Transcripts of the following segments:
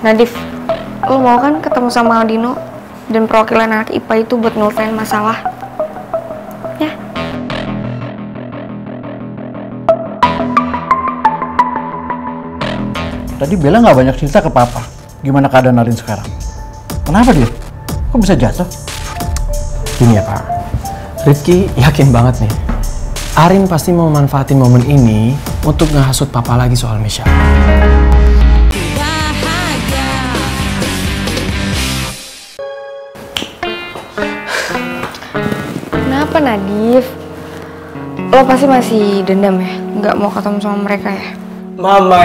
Nadif, lo mau kan ketemu sama Aldino dan perwakilan anak IPA itu buat nyelesain masalah? Ya. Tadi Bella nggak banyak cerita ke Papa. Gimana keadaan Arin sekarang? Kenapa dia? Kok bisa jatuh? Gini ya Pak, Rifki yakin banget nih, Arin pasti mau manfaatin momen ini untuk ngehasut Papa lagi soal Misha. Kenapa Nadif? Lo pasti masih dendam ya? Nggak mau ketemu sama mereka ya? Mama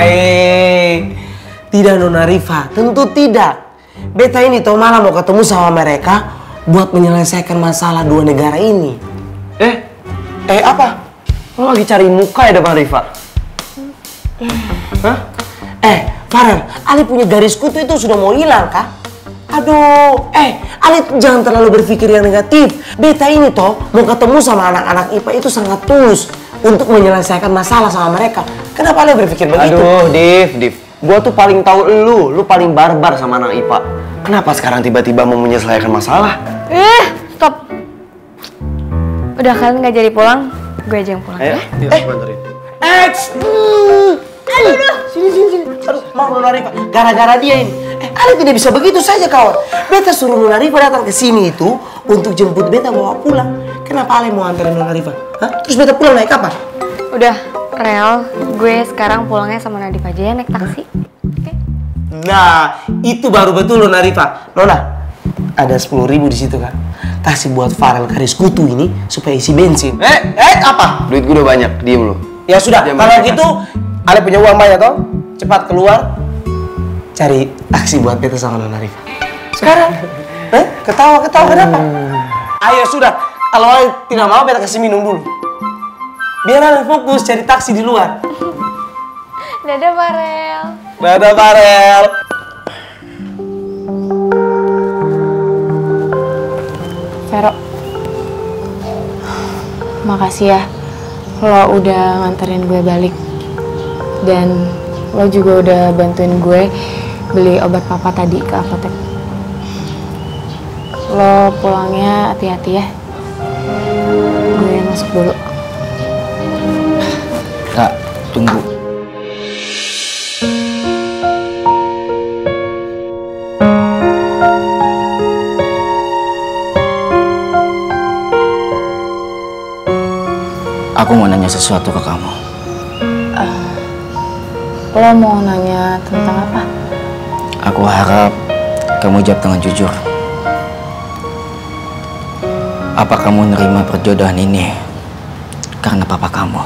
tidak Nona Rifa, tentu tidak. Beta ini toh malah mau ketemu sama mereka buat menyelesaikan masalah dua negara ini. Apa? Lo lagi cari muka ya depan Rifa? Hah? Farel, Ali punya garis kutu itu sudah mau hilang kah? Aduh, Ali jangan terlalu berpikir yang negatif. Beta ini toh mau ketemu sama anak-anak IPA itu sangat tulus untuk menyelesaikan masalah sama mereka. Kenapa Ali berpikir begitu? Aduh, Div. Gua tuh paling tahu lu paling barbar sama anak IPA. Kenapa sekarang tiba-tiba mau menyelesaikan masalah? Stop. Udah kalian nggak jadi pulang, gue aja yang pulang ya. Sini. Aduh, mau Nona Rifa. Gara-gara dia ini. Ali tidak bisa begitu saja kawan. Beta suruh Nona Rifa datang ke sini itu untuk jemput Beta bawa pulang. Kenapa Ali mau anterin Nona Rifa? Hah? Terus Beta pulang naik apa? Udah, Rel, gue sekarang pulangnya sama Nadif aja ya naik taksi. Oke? Nah, itu baru betul Nona Rifa. Nona, ada 10.000 di situ kan? Kasih buat Farel garis kutu ini supaya isi bensin. Apa? Duit gue udah banyak, diem lu. Ya sudah, kalau gitu Ale punya uang banyak toh? Cepat keluar cari taksi buat Beta sama Nona Rifa. Sekarang? Ketawa kenapa? Ayo sudah, kalau Ale tidak mau Beta kasih minum dulu. Biar Ale fokus cari taksi di luar. Dadah Farel. Dadah Farel. Vero, makasih ya lo udah nganterin gue balik dan lo juga udah bantuin gue beli obat papa tadi ke apotek. Lo pulangnya hati-hati ya. Gue masuk dulu. Kak, tunggu. Aku mau nanya sesuatu ke kamu. Lo mau nanya tentang apa? Aku harap kamu jawab dengan jujur. Apa kamu nerima perjodohan ini karena papa kamu?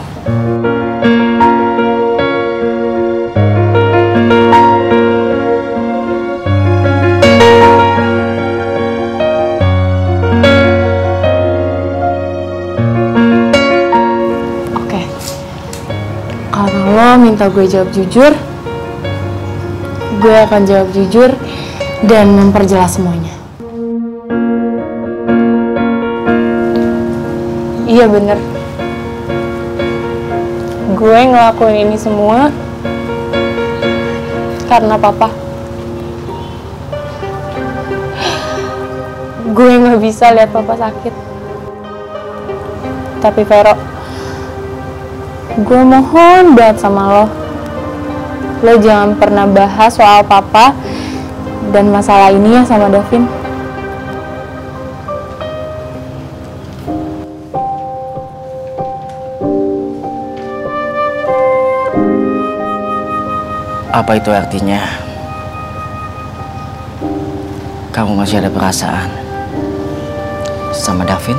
Kalau lo minta gue jawab jujur, gue akan jawab jujur dan memperjelas semuanya. Iya bener, gue ngelakuin ini semua karena papa. Gue gak bisa lihat papa sakit. Tapi Vero, gue mohon banget sama lo jangan pernah bahas soal papa dan masalah ini ya sama Davin. Apa itu artinya? Kamu masih ada perasaan sama Davin?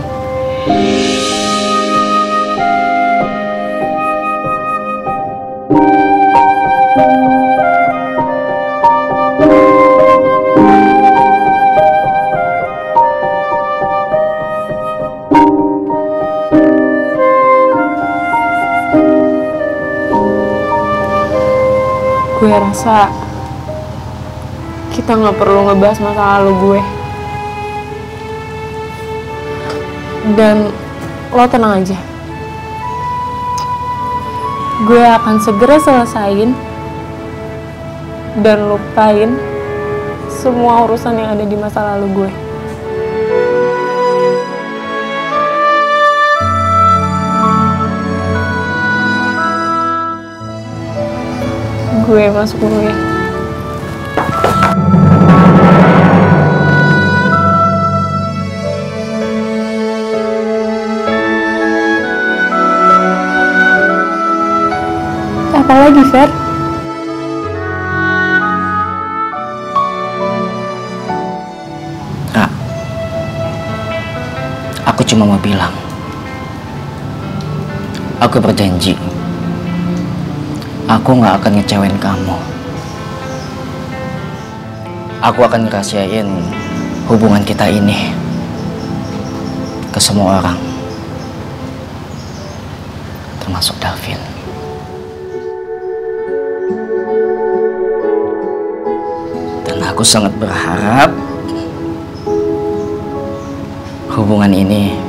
Gue rasa kita nggak perlu ngebahas masa lalu gue. Dan lo tenang aja. Gue akan segera selesain dan lupain semua urusan yang ada di masa lalu gue. Gue masuk dulu ya. Apa lagi, Fer? Kak, aku cuma mau bilang, aku berjanji, aku nggak akan ngecewain kamu. Aku akan ngerahasiain hubungan kita ini ke semua orang, termasuk Davin. Dan aku sangat berharap hubungan ini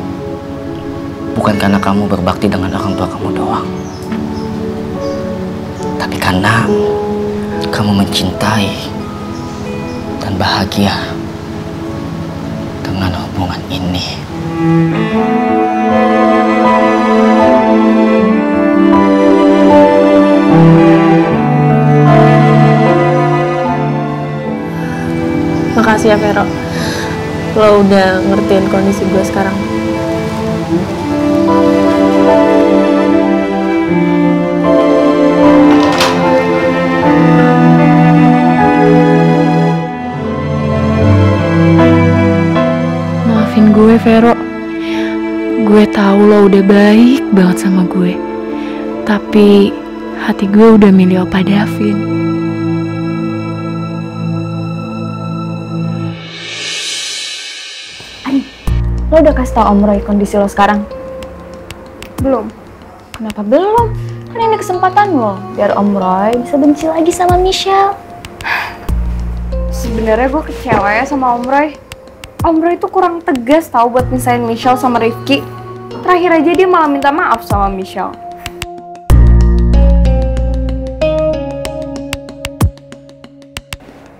bukan karena kamu berbakti dengan orang tua kamu doang, tapi karena kamu mencintai dan bahagia dengan hubungan ini. Makasih ya, Vero. Lo udah ngertiin kondisi gue sekarang. Maafin gue, Vero. Gue tahu lo udah baik banget sama gue. Tapi hati gue udah milih Opa Davin. Lo udah kasih tau Om Roy kondisi lo sekarang? Belum. Kenapa belum? Kan ini kesempatan lo, biar Om Roy bisa benci lagi sama Michelle. Sebenarnya gue kecewa ya sama Om Roy. Om Roy tuh kurang tegas tau buat misahin Michelle sama Rifki. Terakhir aja dia malah minta maaf sama Michelle.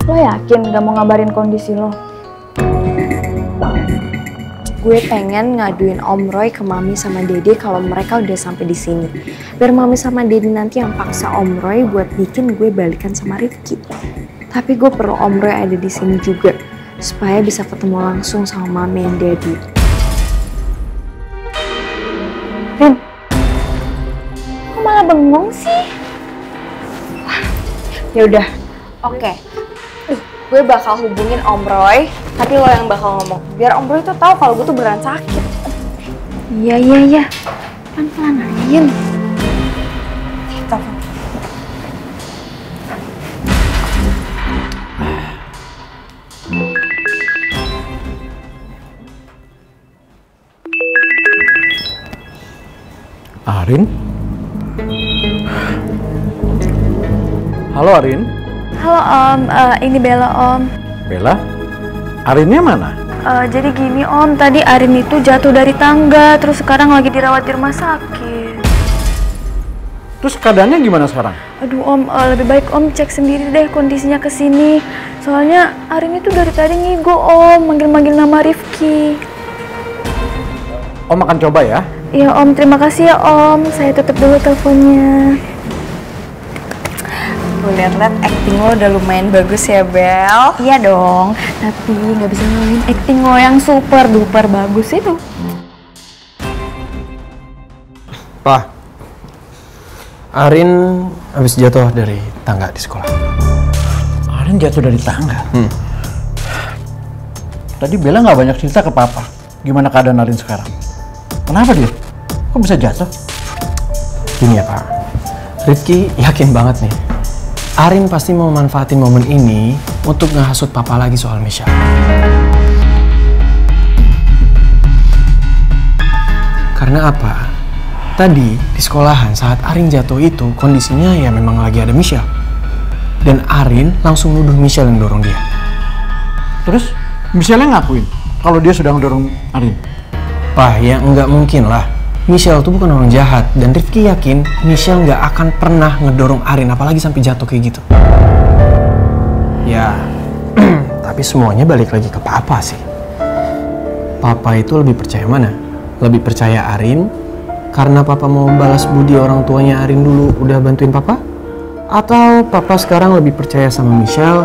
Lo yakin gak mau ngabarin kondisi lo? Gue pengen ngaduin Om Roy ke Mami sama Dede kalau mereka udah sampai di sini. Biar Mami sama Dede nanti yang paksa Om Roy buat bikin gue balikan sama Rifki. Tapi gue perlu Om Roy ada di sini juga supaya bisa ketemu langsung sama Mami dan Dede. Rin, kok malah bengong sih? Yaudah, oke. Gue bakal hubungin Om Roy, tapi lo yang bakal ngomong. Biar Om Roy tuh tahu kalau gue tuh beneran sakit. Iya. Pelan-pelan aja, Yin. Telepon. Arin? Halo Arin? Halo Om, ini Bella Om. Bella? Arinnya mana? Jadi gini Om, tadi Arin itu jatuh dari tangga, terus sekarang lagi dirawat di rumah sakit. Terus keadaannya gimana sekarang? Aduh Om, lebih baik Om cek sendiri deh kondisinya ke sini. Soalnya Arin itu dari tadi ngigo Om, manggil-manggil nama Rifki. Om akan coba ya? Iya Om, terima kasih ya Om. Saya tutup dulu teleponnya. Gue liat-liat acting lo udah lumayan bagus ya Bel. Iya dong, tapi nggak bisa ngelain acting lo yang super duper bagus itu. Pak, Arin habis jatuh dari tangga di sekolah. Arin jatuh dari tangga? Tadi Bella nggak banyak cerita ke Papa. Gimana keadaan Arin sekarang? Kenapa dia? Kok bisa jatuh? Gini ya Pak, Rifki yakin banget nih Arin pasti mau manfaatin momen ini untuk ngehasut Papa lagi soal Michelle. Karena apa? Tadi di sekolahan saat Arin jatuh itu kondisinya ya memang lagi ada Michelle. Dan Arin langsung nuduh Michelle yang dorong dia. Terus Michelle ngakuin kalau dia sudah ngedorong Arin? Pak, ya nggak mungkin lah. Michelle tuh bukan orang jahat, dan Rifki yakin Michelle nggak akan pernah ngedorong Arin, apalagi sampai jatuh kayak gitu. Ya, tapi semuanya balik lagi ke papa sih. Papa itu lebih percaya mana? Lebih percaya Arin karena papa mau balas budi orang tuanya Arin dulu udah bantuin papa? Atau papa sekarang lebih percaya sama Michelle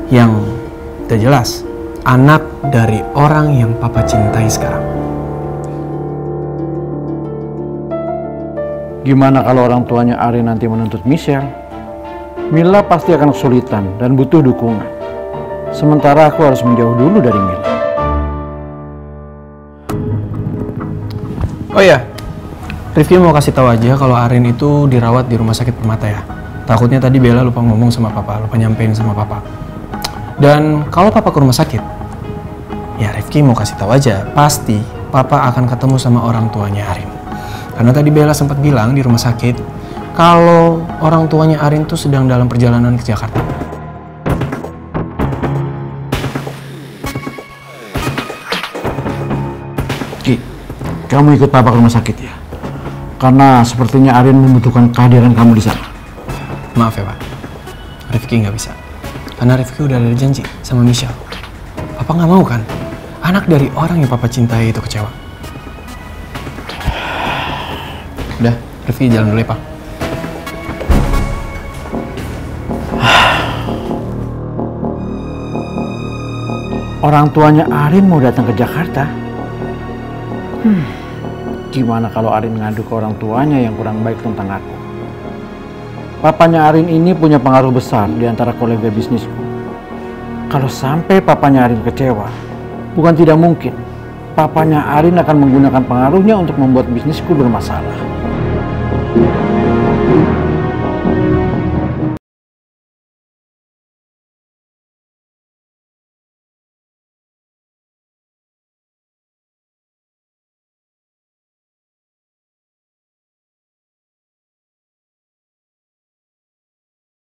yang udah jelas anak dari orang yang papa cintai sekarang? Gimana kalau orang tuanya Arin nanti menuntut Michelle? Mila pasti akan kesulitan dan butuh dukungan. Sementara aku harus menjauh dulu dari Mila. Oh iya, Rifki mau kasih tahu aja kalau Arin itu dirawat di rumah sakit Permata ya. Takutnya tadi Bella lupa ngomong sama papa, lupa nyampein sama papa. Dan kalau papa ke rumah sakit, ya Rifki mau kasih tahu aja, pasti papa akan ketemu sama orang tuanya Arin. Karena tadi Bella sempat bilang di rumah sakit kalau orang tuanya Arin tuh sedang dalam perjalanan ke Jakarta. Ki, kamu ikut papa ke rumah sakit ya? Karena sepertinya Arin membutuhkan kehadiran kamu di sana. Maaf ya Pak, Rifki nggak bisa. Karena Rifki udah ada janji sama Michelle. Papa nggak mau kan? Anak dari orang yang papa cintai itu kecewa. Udah, Rifki jalan dulu ya Pak. Orang tuanya Arin mau datang ke Jakarta. Gimana kalau Arin ngadu ke orang tuanya yang kurang baik tentang aku? Papanya Arin ini punya pengaruh besar di antara kolega bisnisku. Kalau sampai papanya Arin kecewa, bukan tidak mungkin papanya Arin akan menggunakan pengaruhnya untuk membuat bisnisku bermasalah.